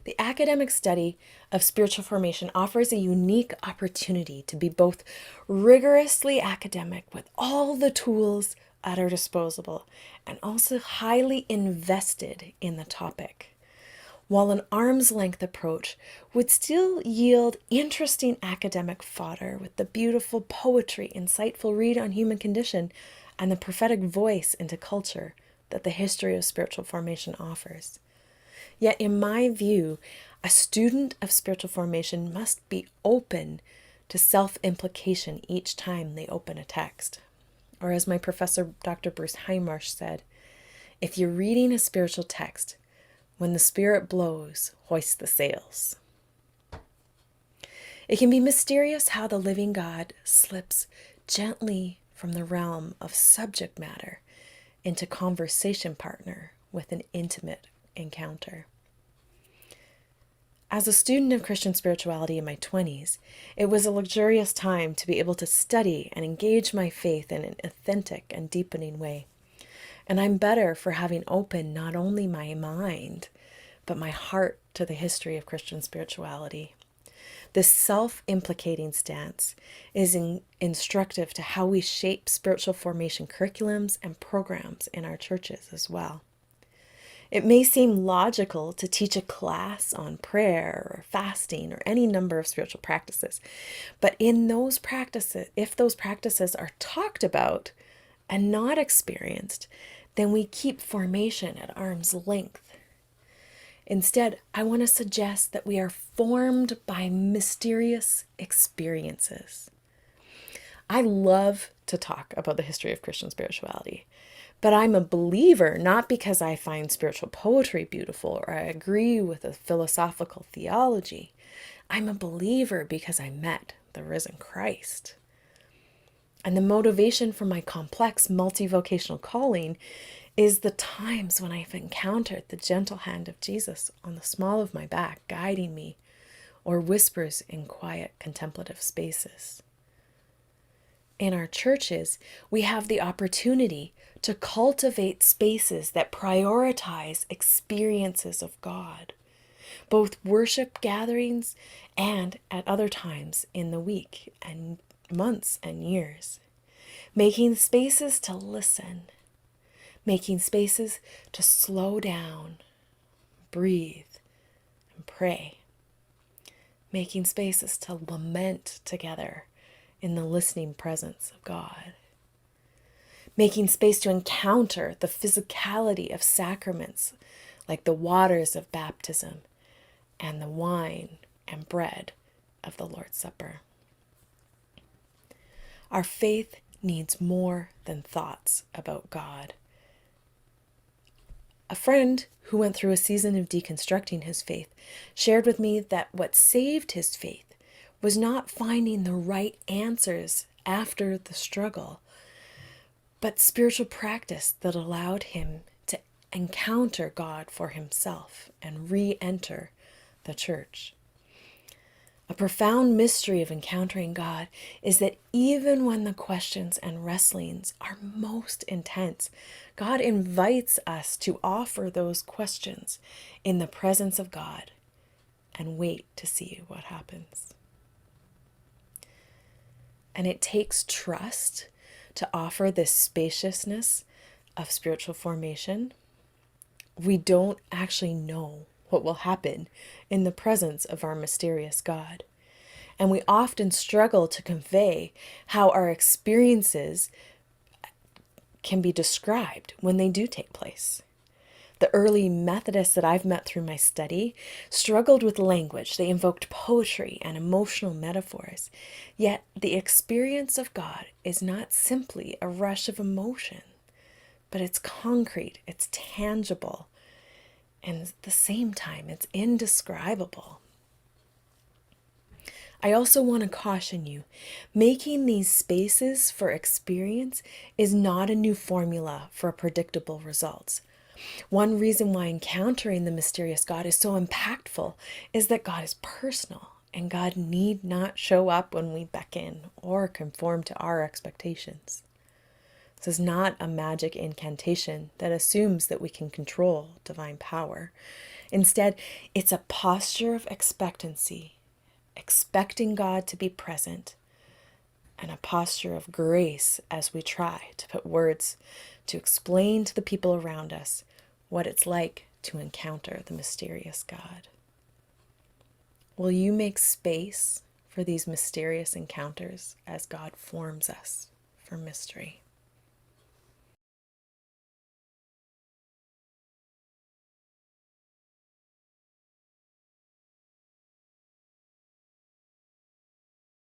The academic study of spiritual formation offers a unique opportunity to be both rigorously academic with all the tools at our disposal and also highly invested in the topic, while an arm's length approach would still yield interesting academic fodder with the beautiful poetry, insightful read on human condition, and the prophetic voice into culture that the history of spiritual formation offers. Yet, in my view, a student of spiritual formation must be open to self-implication each time they open a text. Or as my professor, Dr. Bruce Heinmarsh, said, if you're reading a spiritual text, when the Spirit blows, hoist the sails. It can be mysterious how the living God slips gently from the realm of subject matter into conversation partner with an intimate encounter. As a student of Christian spirituality in my 20s, it was a luxurious time to be able to study and engage my faith in an authentic and deepening way. And I'm better for having opened not only my mind, but my heart to the history of Christian spirituality. This self-implicating stance is instructive to how we shape spiritual formation curriculums and programs in our churches as well. It may seem logical to teach a class on prayer or fasting or any number of spiritual practices, but in those practices, if those practices are talked about and not experienced, then we keep formation at arm's length. Instead, I want to suggest that we are formed by mysterious experiences. I love to talk about the history of Christian spirituality, but I'm a believer not because I find spiritual poetry beautiful or I agree with a philosophical theology. I'm a believer because I met the risen Christ. And the motivation for my complex multivocational calling is the times when I've encountered the gentle hand of Jesus on the small of my back guiding me, or whispers in quiet contemplative spaces. In our churches, we have the opportunity to cultivate spaces that prioritize experiences of God, both worship gatherings and at other times in the week and months and years, making spaces to listen, making spaces to slow down, breathe, and pray, making spaces to lament together in the listening presence of God, making space to encounter the physicality of sacraments like the waters of baptism and the wine and bread of the Lord's Supper. Our faith needs more than thoughts about God. A friend who went through a season of deconstructing his faith shared with me that what saved his faith was not finding the right answers after the struggle, but spiritual practice that allowed him to encounter God for himself and re-enter the church. A profound mystery of encountering God is that even when the questions and wrestlings are most intense, God invites us to offer those questions in the presence of God and wait to see what happens. And it takes trust to offer this spaciousness of spiritual formation. We don't actually know what will happen in the presence of our mysterious God. And we often struggle to convey how our experiences can be described when they do take place. The early Methodists that I've met through my study struggled with language. They invoked poetry and emotional metaphors. Yet the experience of God is not simply a rush of emotion, but it's concrete, it's tangible, and at the same time, it's indescribable. I also want to caution you, making these spaces for experience is not a new formula for predictable results. One reason why encountering the mysterious God is so impactful is that God is personal, and God need not show up when we beckon or conform to our expectations. This is not a magic incantation that assumes that we can control divine power. Instead, it's a posture of expectancy, expecting God to be present, and a posture of grace as we try to put words to explain to the people around us what it's like to encounter the mysterious God. Will you make space for these mysterious encounters as God forms us for mystery?